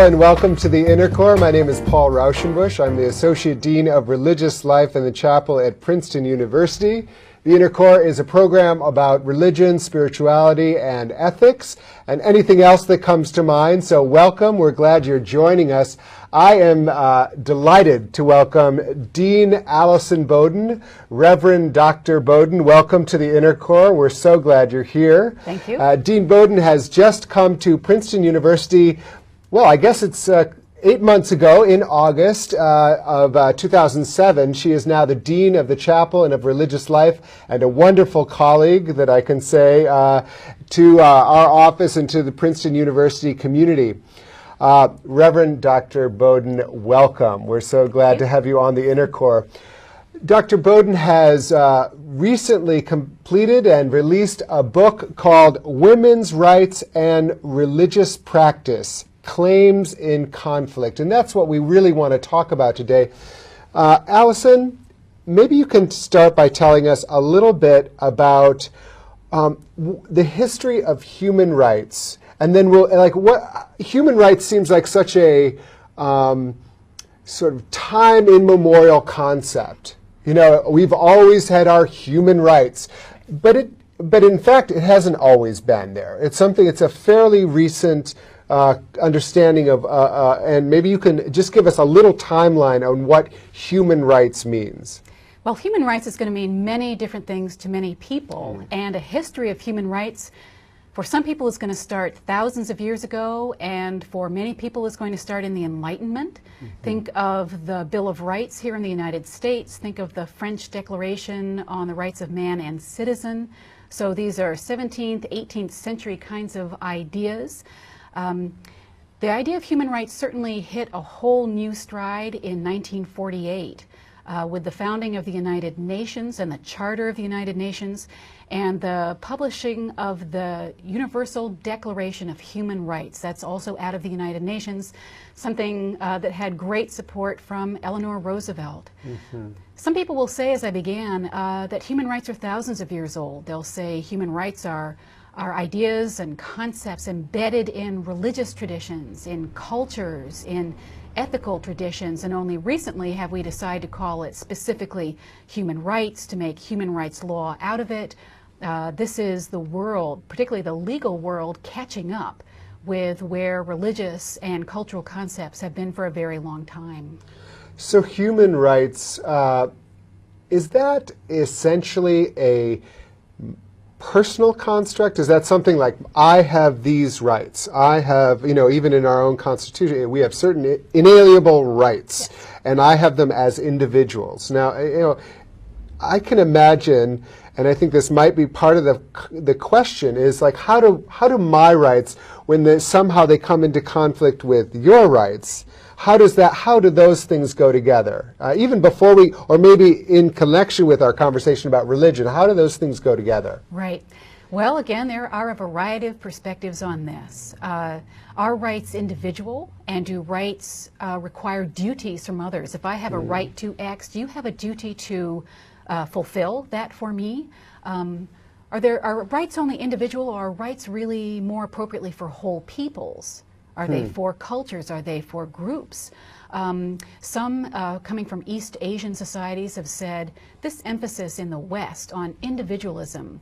and welcome to the Inner Core. My name is Paul Rauschenbusch. I'm the Associate Dean of Religious Life in the Chapel at Princeton University. The Inner Core is a program about religion, spirituality, and ethics, and anything else that comes to mind. So welcome. We're glad you're joining us. I am delighted to welcome Dean Allison Bowden. Reverend Dr. Bowden, welcome to the Inner Core. We're so glad you're here. Thank you. Dean Bowden has just come to Princeton University. Well, I guess it's 8 months ago, in August of 2007. She is now the Dean of the Chapel and of Religious Life, and a wonderful colleague that I can say to our office and to the Princeton University community. Reverend Dr. Bowden, welcome. We're so glad to have you on the Inner Core. Dr. Bowden has recently completed and released a book called Women's Rights and Religious Practice: Claims in Conflict. And that's what we really want to talk about today. Allison, maybe you can start by telling us a little bit about the history of human rights. And then we'll, what human rights seems like such a sort of time immemorial concept. You know, we've always had our human rights, but in fact, it hasn't always been there. It's a fairly recent understanding of, and maybe you can just give us a little timeline on what human rights means. Well, human rights is going to mean many different things to many people, and a history of human rights for some people is going to start thousands of years ago, and for many people is going to start in the Enlightenment. Think of the Bill of Rights here in the United States. Think of the French Declaration on the Rights of Man and Citizen. So these are 17th, 18th century kinds of ideas. The idea of human rights certainly hit a whole new stride in 1948 with the founding of the United Nations and the Charter of the United Nations and the publishing of the Universal Declaration of Human Rights. That's also out of the United Nations, something that had great support from Eleanor Roosevelt. Some people will say, as I began, that human rights are thousands of years old. They'll say human rights are ideas and concepts embedded in religious traditions, in cultures, in ethical traditions, and only recently have we decided to call it specifically human rights, to make human rights law out of it. This is the world, particularly the legal world, catching up with where religious and cultural concepts have been for a very long time. So human rights, is that essentially a personal construct? Is that something like, I have these rights? I have, you know, even in our own Constitution, we have certain inalienable rights, yes, and I have them as individuals. Now, you know, I can imagine, and I think this might be part of the question, is like, how do my rights, when somehow they come into conflict with your rights, how do those things go together? Even before we, or maybe in connection with our conversation about religion, how do those things go together? Right. Well, again, there are a variety of perspectives on this. Are rights individual, and do rights require duties from others? If I have a right to X, do you have a duty to fulfill that for me? Are rights only individual, or are rights really more appropriately for whole peoples? Are they for cultures? Are they for groups? Some coming from East Asian societies have said this emphasis in the West on individualism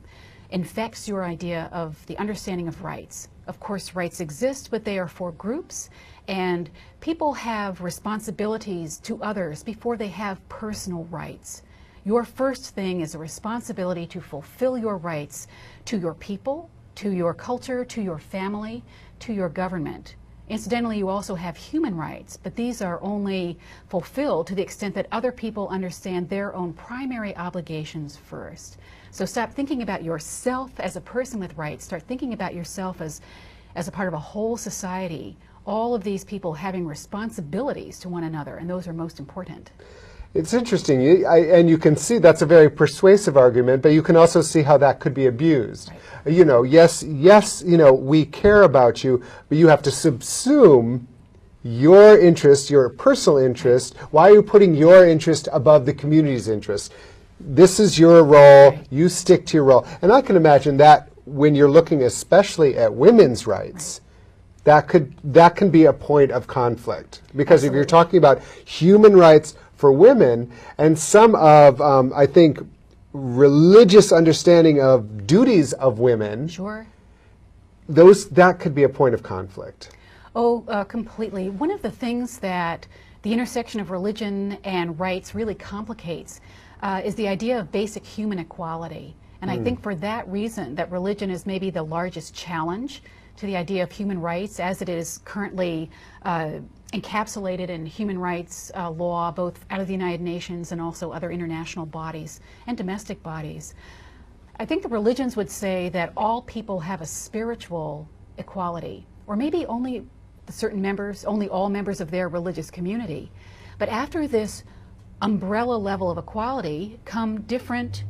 infects your idea of the understanding of rights. Of course, rights exist, but they are for groups, and people have responsibilities to others before they have personal rights. Your first thing is a responsibility to fulfill your rights to your people, to your culture, to your family, to your government. Incidentally, you also have human rights, but these are only fulfilled to the extent that other people understand their own primary obligations first. So stop thinking about yourself as a person with rights. Start thinking about yourself as a part of a whole society. All of these people having responsibilities to one another, and those are most important. It's interesting, and you can see that's a very persuasive argument, but you can also see how that could be abused. Right. You know, yes, you know, we care about you, but you have to subsume your interest, your personal interest. Why are you putting your interest above the community's interest? This is your role, right. You stick to your role. And I can imagine that when you're looking especially at women's rights, that can be a point of conflict. Because Absolutely. if you're talking about human rights for women and some of, I think, religious understanding of duties of women, Sure. that could be a point of conflict. Oh, completely. One of the things that the intersection of religion and rights really complicates is the idea of basic human equality. And I think for that reason, that religion is maybe the largest challenge to the idea of human rights as it is currently encapsulated in human rights law, both out of the United Nations and also other international bodies and domestic bodies. I think the religions would say that all people have a spiritual equality, or maybe only certain members, only all members of their religious community. But after this umbrella level of equality come different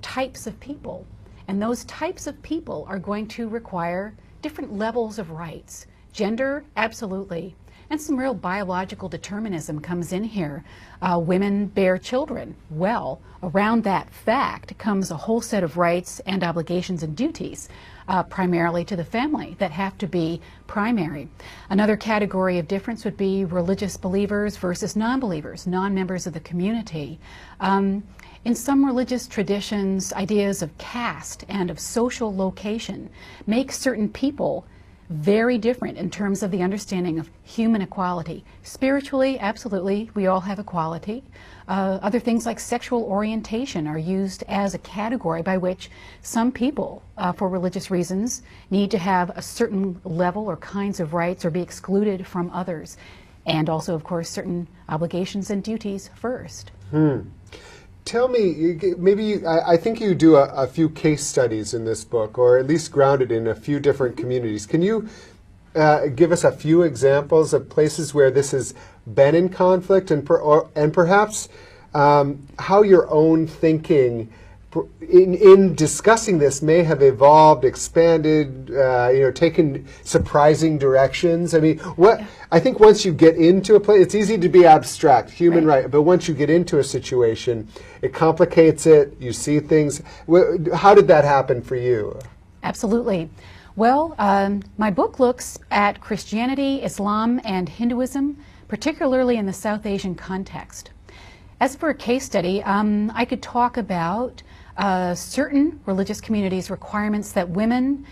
types of people. And those types of people are going to require different levels of rights. Gender, absolutely. And some real biological determinism comes in here. Women bear children. Well, around that fact comes a whole set of rights and obligations and duties, primarily to the family, that have to be primary. Another category of difference would be religious believers versus non-believers, non-members of the community. In some religious traditions, ideas of caste and of social location make certain people very different in terms of the understanding of human equality. Spiritually, absolutely, we all have equality. Other things like sexual orientation are used as a category by which some people, for religious reasons, need to have a certain level or kinds of rights or be excluded from others. And also, of course, certain obligations and duties first. Tell me, maybe I think you do a few case studies in this book, or at least grounded in a few different communities. Can you give us a few examples of places where this has been in conflict, and perhaps how your own thinking in discussing this may have evolved, expanded, taken surprising directions? I mean, I think once you get into a place, it's easy to be abstract, human right, but once you get into a situation, it complicates it, you see things. How did that happen for you? Absolutely. Well, my book looks at Christianity, Islam, and Hinduism, particularly in the South Asian context. As for a case study, I could talk about certain religious communities' requirements that women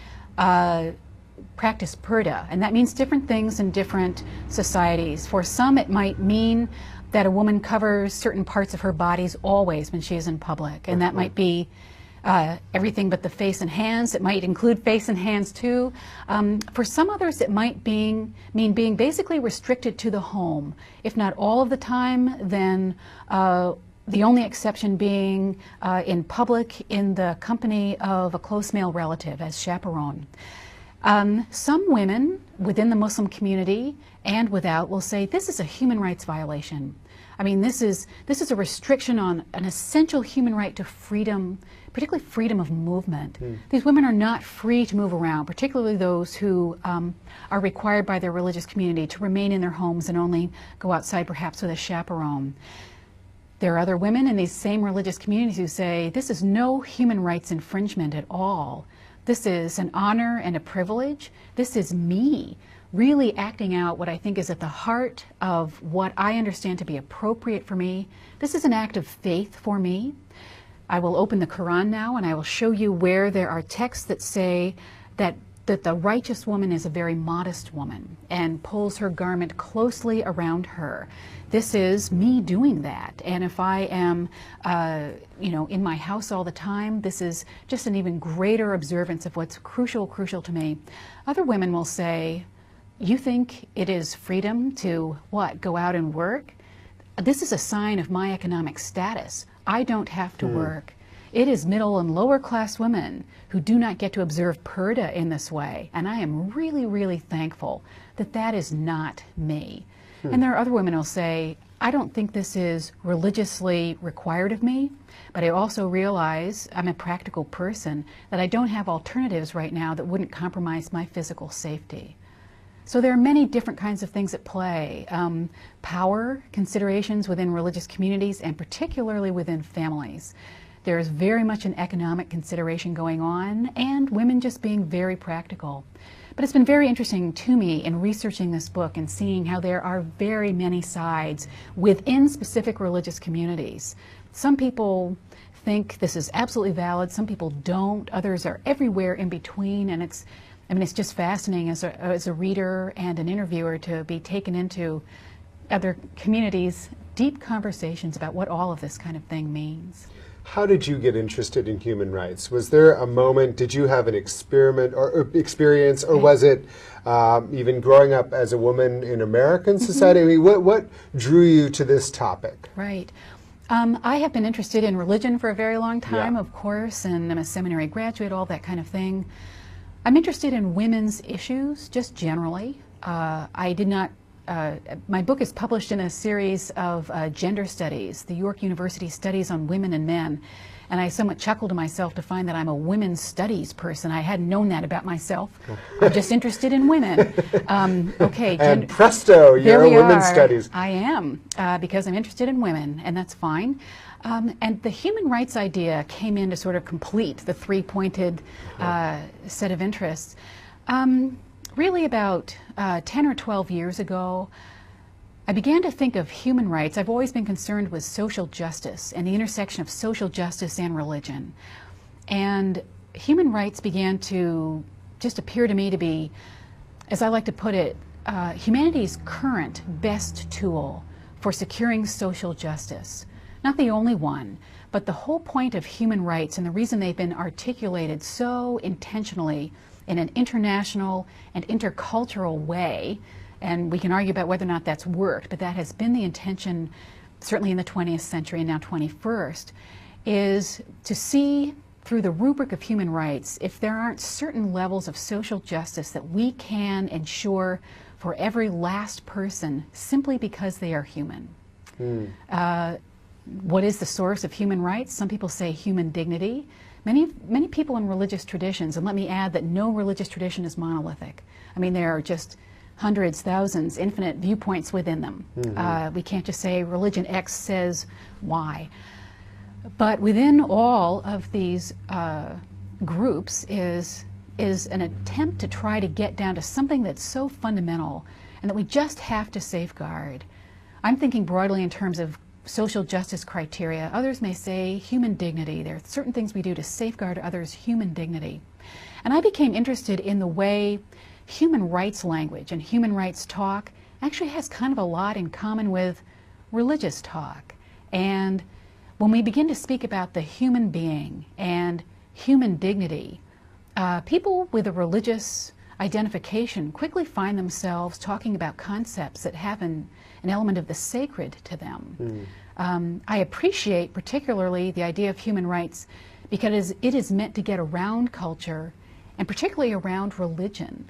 practice purdah, and that means different things in different societies. For some, it might mean that a woman covers certain parts of her bodies always when she is in public, and that might be everything but the face and hands. It might include face and hands too. For some others, it might mean being basically restricted to the home. If not all of the time, then the only exception being in public in the company of a close male relative as chaperone. Some women within the Muslim community and without will say this is a human rights violation. I mean, this is a restriction on an essential human right to freedom, particularly freedom of movement. These women are not free to move around, particularly those who are required by their religious community to remain in their homes and only go outside perhaps with a chaperone. There are other women in these same religious communities who say this is no human rights infringement at all. This is an honor and a privilege. This is me really acting out what I think is at the heart of what I understand to be appropriate for me. This is an act of faith for me. I will open the Quran now and I will show you where there are texts that say that the righteous woman is a very modest woman and pulls her garment closely around her. This is me doing that. And if I am, in my house all the time, this is just an even greater observance of what's crucial to me. Other women will say, you think it is freedom to, what, go out and work? This is a sign of my economic status. I don't have to work. It is middle and lower class women who do not get to observe purdah in this way. And I am really, really thankful that that is not me. And there are other women who will say, I don't think this is religiously required of me, but I also realize I'm a practical person, that I don't have alternatives right now that wouldn't compromise my physical safety. So there are many different kinds of things at play. Power considerations within religious communities and particularly within families. There is very much an economic consideration going on, and women just being very practical. But it's been very interesting to me in researching this book and seeing how there are very many sides within specific religious communities. Some people think this is absolutely valid, some people don't, others are everywhere in between, and it's just fascinating as a reader and an interviewer to be taken into other communities' deep conversations about what all of this kind of thing means. How did you get interested in human rights? Was there a moment, did you have an experiment or experience, or was it even growing up as a woman in American society? I mean, what drew you to this topic? Right. I have been interested in religion for a very long time, of course, and I'm a seminary graduate, all that kind of thing. I'm interested in women's issues, just generally. I did not my book is published in a series of gender studies, the York University Studies on Women and Men, and I somewhat chuckled to myself to find that I'm a women's studies person. I hadn't known that about myself. I'm just interested in women. Okay, and presto, you're a women's studies. I am, because I'm interested in women, and that's fine. And the human rights idea came in to sort of complete the three-pointed set of interests. Really about 10 or 12 years ago, I began to think of human rights. I've always been concerned with social justice and the intersection of social justice and religion. And human rights began to just appear to me to be, as I like to put it, humanity's current best tool for securing social justice. Not the only one, but the whole point of human rights and the reason they've been articulated so intentionally in an international and intercultural way, and we can argue about whether or not that's worked, but that has been the intention, certainly in the 20th century and now 21st, is to see through the rubric of human rights if there aren't certain levels of social justice that we can ensure for every last person simply because they are human. What is the source of human rights? Some people say human dignity. Many people in religious traditions, and let me add that no religious tradition is monolithic. I mean, there are just hundreds, thousands, infinite viewpoints within them. We can't just say religion X says Y. But within all of these groups is an attempt to try to get down to something that's so fundamental and that we just have to safeguard. I'm thinking broadly in terms of social justice criteria. Others may say human dignity. There are certain things we do to safeguard others' human dignity. And I became interested in the way human rights language and human rights talk actually has kind of a lot in common with religious talk. And when we begin to speak about the human being and human dignity, people with a religious identification quickly find themselves talking about concepts that have an element of the sacred to them. I appreciate particularly the idea of human rights because it is meant to get around culture and particularly around religion,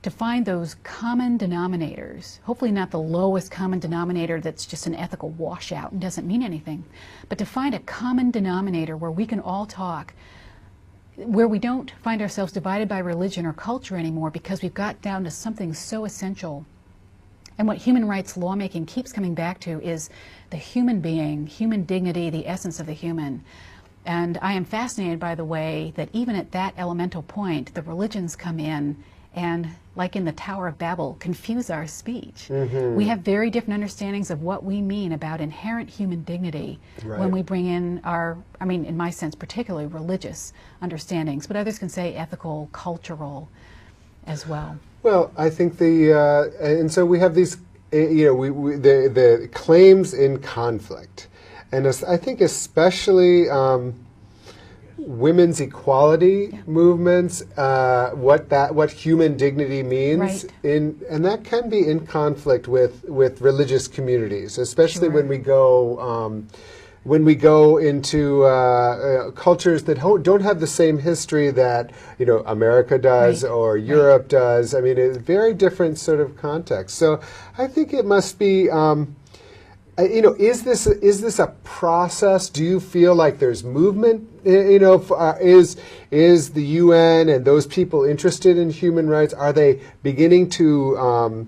to find those common denominators, hopefully not the lowest common denominator that's just an ethical washout and doesn't mean anything, but to find a common denominator where we can all talk, where we don't find ourselves divided by religion or culture anymore because we've got down to something so essential. And what human rights lawmaking keeps coming back to is the human being, human dignity, the essence of the human. And I am fascinated by the way that even at that elemental point, the religions come in and, like in the Tower of Babel, confuse our speech. We have very different understandings of what we mean about inherent human dignity when we bring in our, I mean, in my sense, particularly religious understandings, but others can say ethical, cultural as well. Well, I think and so we have these, the claims in conflict, and I think especially women's equality movements, what human dignity means, and that can be in conflict with religious communities, especially when we go into cultures that don't have the same history that America does or Europe does. I mean, it's a very different sort of context. So I think it must be. Is this a process? Do you feel like there's movement? Is the UN and those people interested in human rights? Are they beginning to?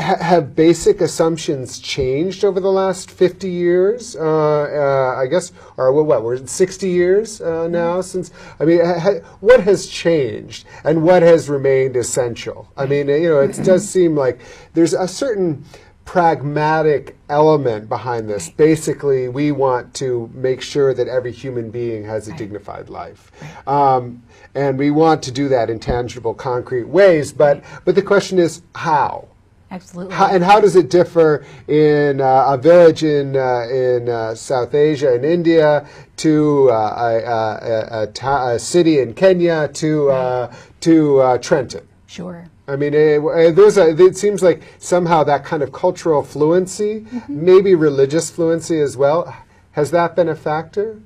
have basic assumptions changed over the last 50 years? I guess, or what, we're 60 years now since, I mean, what has changed and what has remained essential? I mean, you know, it does seem like there's a certain pragmatic element behind this. Basically, we want to make sure that every human being has a dignified life. And we want to do that in tangible, concrete ways. But the question is, how? Absolutely. And how does it differ in a village in South Asia, in India, to a city in Kenya, to Trenton? Sure. I mean, it seems like somehow that kind of cultural fluency, maybe religious fluency as well, has that been a factor?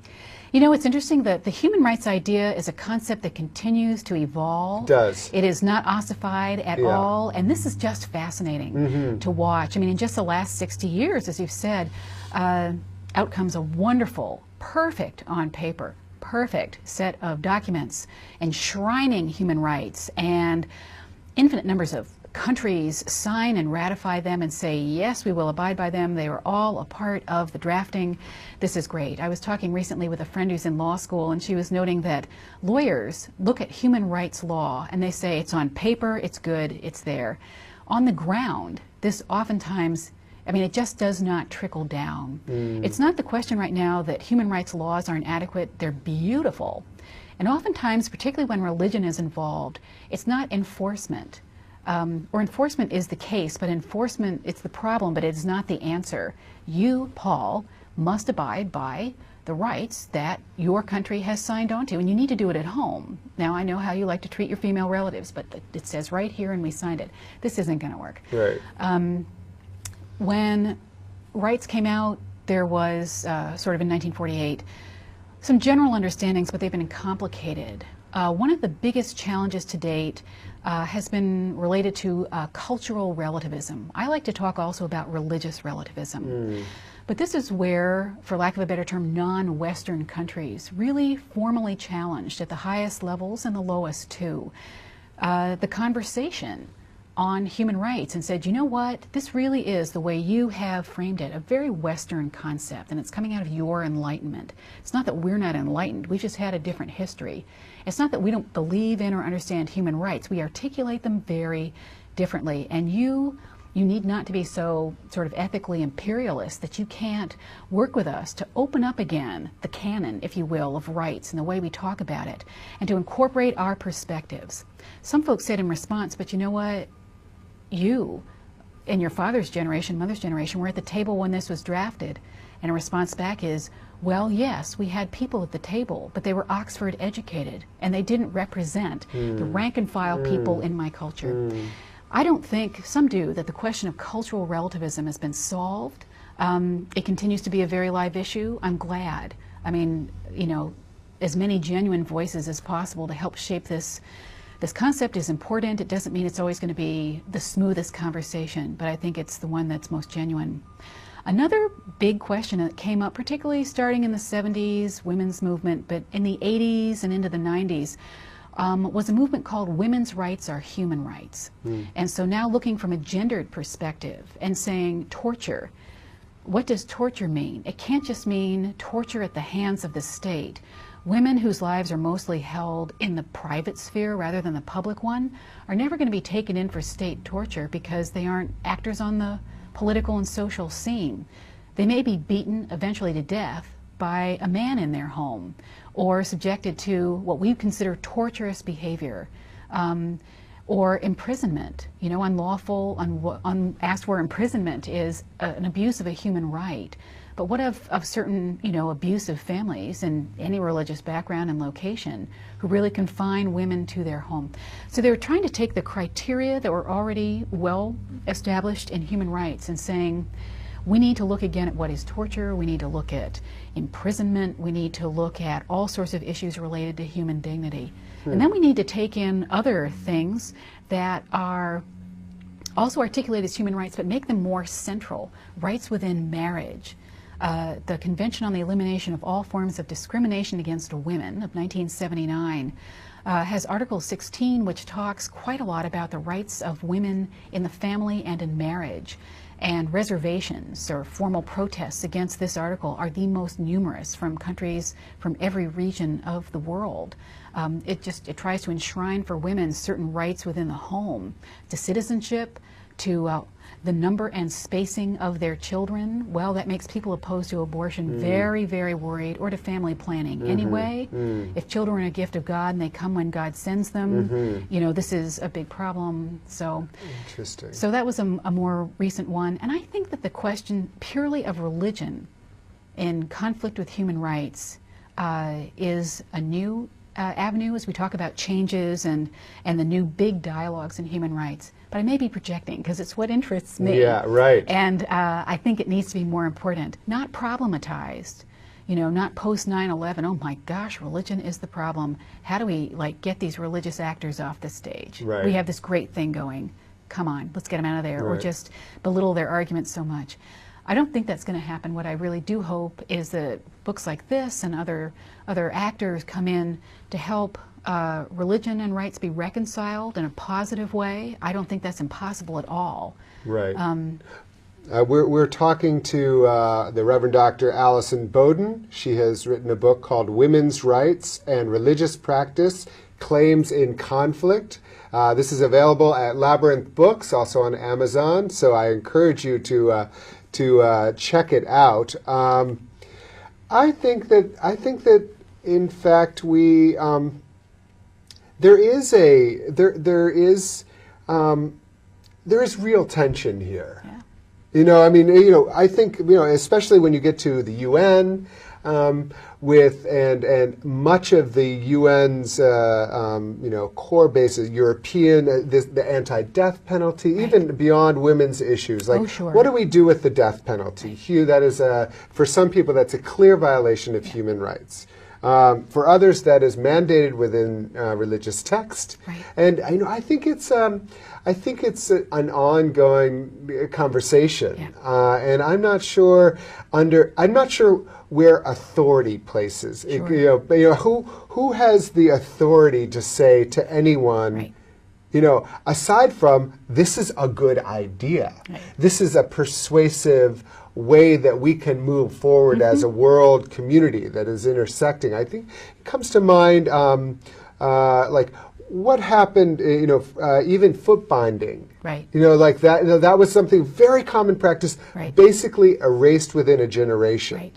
You know, it's interesting that the human rights idea is a concept that continues to evolve. It does. It is not ossified at all, and this is just fascinating to watch. I mean, in just the last 60 years, as you've said, out comes a wonderful, perfect on paper, perfect set of documents enshrining human rights, and infinite numbers of countries sign and ratify them and say, yes, we will abide by them. They were all a part of the drafting. This is great. I was talking recently with a friend who's in law school, and she was noting that lawyers look at human rights law and they say it's on paper, it's good, it's there. On the ground, this oftentimes, I mean, it just does not trickle down. It's not the question right now that human rights laws aren't adequate. They're beautiful. And oftentimes, particularly when religion is involved, it's not enforcement. Or enforcement is the case, but enforcement, it's the problem, but it's not the answer. You, Paul, must abide by the rights that your country has signed on to, and you need to do it at home. Now, I know how you like to treat your female relatives, but it says right here and we signed it. This isn't going to work. Right. When rights came out, there was, sort of in 1948, some general understandings, but they've been complicated. One of the biggest challenges to date has been related to cultural relativism. I like to talk also about religious relativism. But this is where, for lack of a better term, non-Western countries really formally challenged at the highest levels and the lowest too, the conversation on human rights and said, you know what, this really is the way you have framed it, a very Western concept, and it's coming out of your enlightenment. It's not that we're not enlightened, we've just had a different history. It's not that we don't believe in or understand human rights, we articulate them very differently, and you need not to be so sort of ethically imperialist that you can't work with us to open up again the canon, if you will, of rights and the way we talk about it, and to incorporate our perspectives. Some folks said in response, but you know what, you and your father's generation, mother's generation, were at the table when this was drafted. And a response back is, well, yes, we had people at the table, but they were Oxford educated, and they didn't represent the rank and file people in my culture. I don't think, some do, that the question of cultural relativism has been solved. It continues to be a very live issue. I'm glad. I mean, you know, as many genuine voices as possible to help shape this. This concept is important. It doesn't mean it's always going to be the smoothest conversation, but I think it's the one that's most genuine. Another big question that came up, particularly starting in the 70s, women's movement, but in the 80s and into the 90s, was a movement called Women's Rights Are Human Rights. And so now looking from a gendered perspective and saying torture, what does torture mean? It can't just mean torture at the hands of the state. Women whose lives are mostly held in the private sphere rather than the public one are never going to be taken in for state torture because they aren't actors on the political and social scene. They may be beaten eventually to death by a man in their home or subjected to what we consider torturous behavior or imprisonment. You know, unlawful, unasked for imprisonment is an abuse of a human right. But what of certain, you know, abusive families in any religious background and location who really confine women to their home? So they were trying to take the criteria that were already well established in human rights and saying, we need to look again at what is torture, we need to look at imprisonment, we need to look at all sorts of issues related to human dignity. And then we need to take in other things that are also articulated as human rights, but make them more central. Rights within marriage. The Convention on the Elimination of All Forms of Discrimination Against Women of 1979 has Article 16, which talks quite a lot about the rights of women in the family and in marriage. And reservations or formal protests against this article are the most numerous from countries from every region of the world. It tries to enshrine for women certain rights within the home, to citizenship, to the number and spacing of their children. Well, that makes people opposed to abortion very, very worried, or to family planning anyway. If children are a gift of God and they come when God sends them, you know, this is a big problem. So, interesting. So that was a more recent one. And I think that the question purely of religion in conflict with human rights is a new avenue as we talk about changes and the new big dialogues in human rights. But I may be projecting because it's what interests me. Yeah, right. And I think it needs to be more important, not problematized. You know, not post 9/11. Oh my gosh, religion is the problem. How do we like get these religious actors off the stage? Right. We have this great thing going. Come on, let's get them out of there, Right. or just belittle their arguments so much. I don't think that's going to happen. What I really do hope is that books like this and other actors come in to help religion and rights be reconciled in a positive way. I don't think that's impossible at all. Right. We're talking to the Reverend Dr. Allison Bowden. She has written a book called Women's Rights and Religious Practice, Claims in Conflict. This is available at Labyrinth Books, also on Amazon, so I encourage you to check it out. I think that in fact we there is real tension here. Yeah. You know, I mean, you know, I think, you know, especially when you get to the UN, with and much of the UN's you know, core bases, European, the anti-death penalty, Right. even beyond women's issues. Like, Oh, sure. what do we do with the death penalty? Hugh, that is for some people that's a clear violation of human rights. For others, that is mandated within religious text, Right. and you know, I think it's an ongoing conversation, Yeah. and I'm not sure where authority places. Sure. You know, who has the authority to say to anyone, Right. you know, aside from this is a good idea, Right. this is a persuasive way that we can move forward as a world community that is intersecting. I think it comes to mind like what happened, you know, even foot binding. Right. You know, like that. You know, that was something very common practice, Right. basically erased within a generation. Right.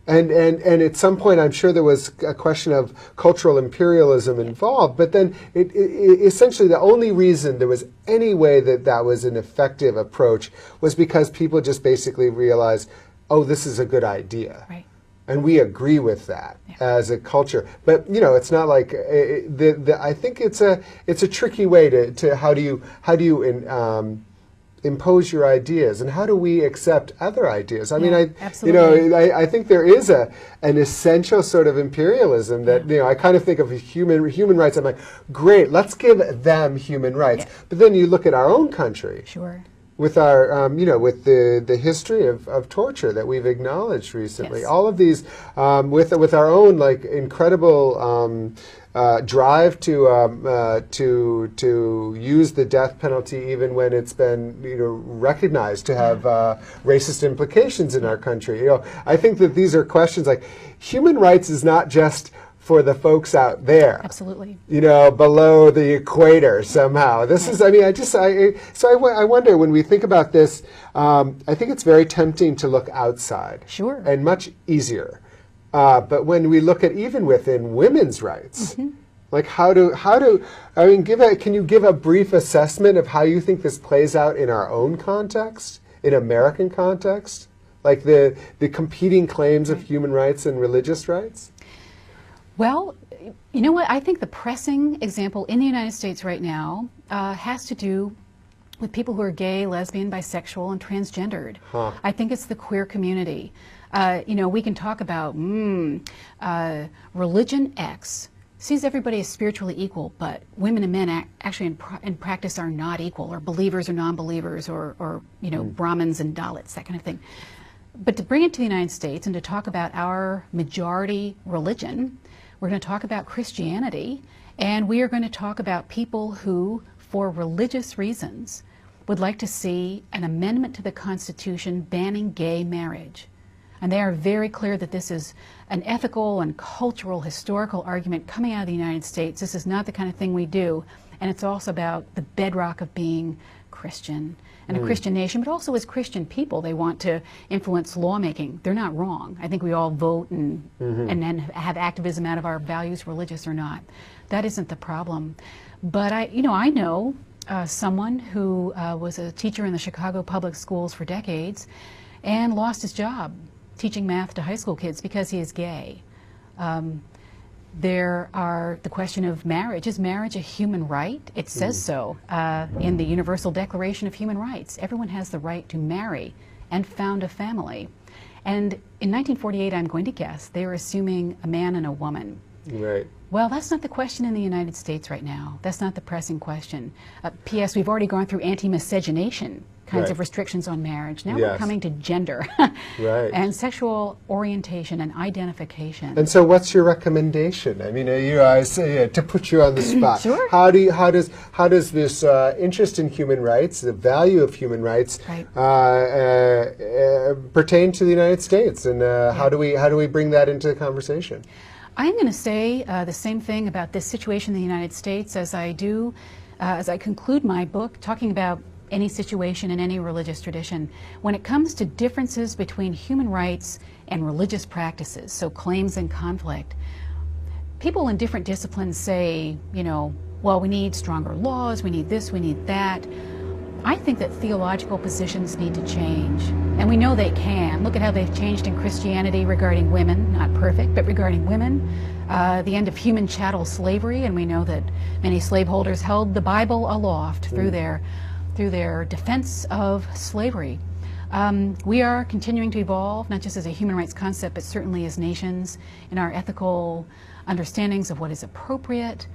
And at some point, I'm sure there was a question of cultural imperialism involved, but then it essentially the only reason there was any way that that was an effective approach was because people just basically realized, oh, this is a good idea. Right. And we agree with that as a culture. But, you know, it's not like, I think it's a tricky way to how do you impose your ideas, and how do we accept other ideas? I mean, absolutely. you know, I think there is an essential sort of imperialism that, you know, I kind of think of human rights. I'm like, great, let's give them human rights. Yeah. But then you look at our own country. Sure. With our, you know, with the history of torture that we've acknowledged recently, Yes. all of these, with our own like incredible drive to use the death penalty, even when it's been, you know, recognized to have racist implications in our country. You know, I think that these are questions like human rights is not just for the folks out there. Absolutely. You know, below the equator somehow. This is, I mean, I wonder when we think about this, I think it's very tempting to look outside. Sure. And much easier. But when we look at even within women's rights, like how do, I mean, can you give a brief assessment of how you think this plays out in our own context, in American context? Like the competing claims of human rights and religious rights? Well, you know what? I think the pressing example in the United States right now has to do with people who are gay, lesbian, bisexual, and transgendered. Huh. I think it's the queer community. You know, we can talk about religion X sees everybody as spiritually equal, but women and men actually in practice are not equal, or believers or non-believers, or you know, Brahmins and Dalits, that kind of thing. But to bring it to the United States and to talk about our majority religion, We're going to talk about Christianity, and we are going to talk about people who, for religious reasons, would like to see an amendment to the Constitution banning gay marriage. And they are very clear that this is an ethical and cultural, historical argument coming out of the United States. This is not the kind of thing we do. And it's also about the bedrock of being Christian and a Christian nation, but also as Christian people, they want to influence lawmaking. They're not wrong. I think we all vote and then have activism out of our values, religious or not. That isn't the problem. But I know someone who was a teacher in the Chicago public schools for decades and lost his job teaching math to high school kids because he is gay. There are the question of marriage. Is marriage a human right? It says so in the Universal Declaration of Human Rights. Everyone has the right to marry and found a family. And in 1948, I'm going to guess, they were assuming a man and a woman. Right. Well, that's not the question in the United States right now. That's not the pressing question. P.S. We've already gone through anti-miscegenation kinds of restrictions on marriage. Now we're coming to gender and sexual orientation and identification. And so what's your recommendation? I mean, I say to put you on the spot. Sure. How does this interest in human rights, the value of human rights, pertain to the United States? And how do we bring that into the conversation? I'm going to say the same thing about this situation in the United States as I do as I conclude my book, talking about any situation in any religious tradition. When it comes to differences between human rights and religious practices, so claims and conflict, people in different disciplines say, well, we need stronger laws, we need this, we need that. I think that theological positions need to change, and we know they can. Look at how they've changed in Christianity regarding women, not perfect, but regarding women, the end of human chattel slavery, and we know that many slaveholders held the Bible aloft through their defense of slavery. We are continuing to evolve, not just as a human rights concept, but certainly as nations in our ethical understandings of what is appropriate.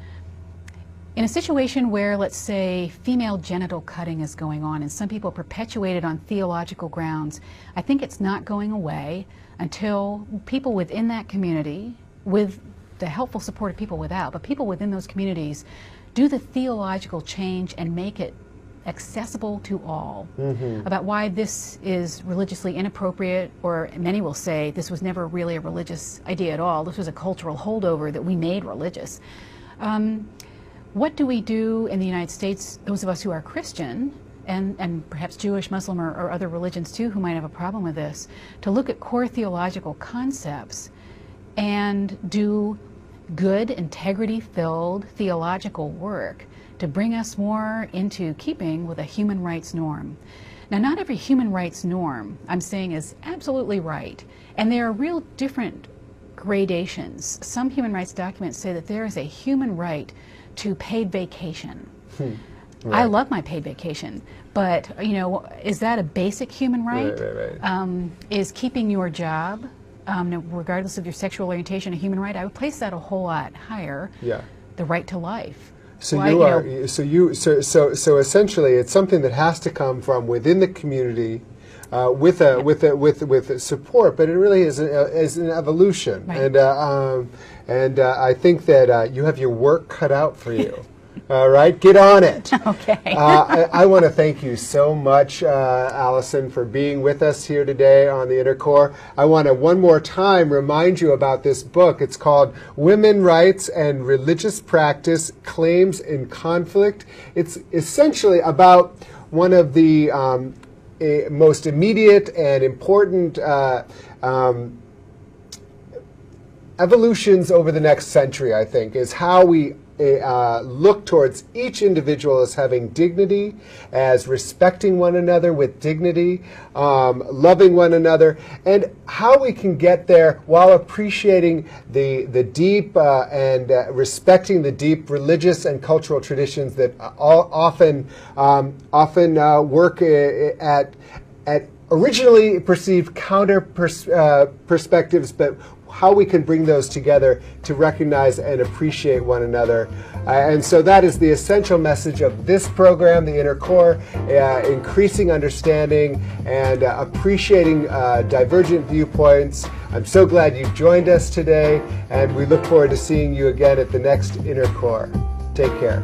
In a situation where, let's say, female genital cutting is going on and some people perpetuate it on theological grounds, I think it's not going away until people within that community, with the helpful support of people without, but people within those communities do the theological change and make it accessible to all about why this is religiously inappropriate, or many will say this was never really a religious idea at all. This was a cultural holdover that we made religious. What do we do in the United States, those of us who are Christian, and perhaps Jewish, Muslim, or other religions too who might have a problem with this, to look at core theological concepts and do good, integrity-filled theological work to bring us more into keeping with a human rights norm. Now, not every human rights norm, I'm saying, is absolutely right, and there are real different gradations. Some human rights documents say that there is a human right to paid vacation. I love my paid vacation, but is that a basic human right? Is keeping your job, regardless of your sexual orientation, a human right? I would place that a whole lot higher. The right to life. So so essentially, it's something that has to come from within the community, with support. But it really is an evolution, and I think that you have your work cut out for you. All right, get on it. Okay. I want to thank you so much, Allison, for being with us here today on the Inner Core. I want to one more time remind you about this book. It's called Women Rights and Religious Practice, Claims in Conflict. It's essentially about one of the most immediate and important evolutions over the next century, I think, is how we look towards each individual as having dignity, as respecting one another with dignity, loving one another, and how we can get there while appreciating the deep and respecting the deep religious and cultural traditions that often work at originally perceived counter perspectives, but how we can bring those together to recognize and appreciate one another. And so that is the essential message of this program, the Inner Core, increasing understanding and appreciating divergent viewpoints. I'm so glad you've joined us today, and we look forward to seeing you again at the next Inner Core. Take care.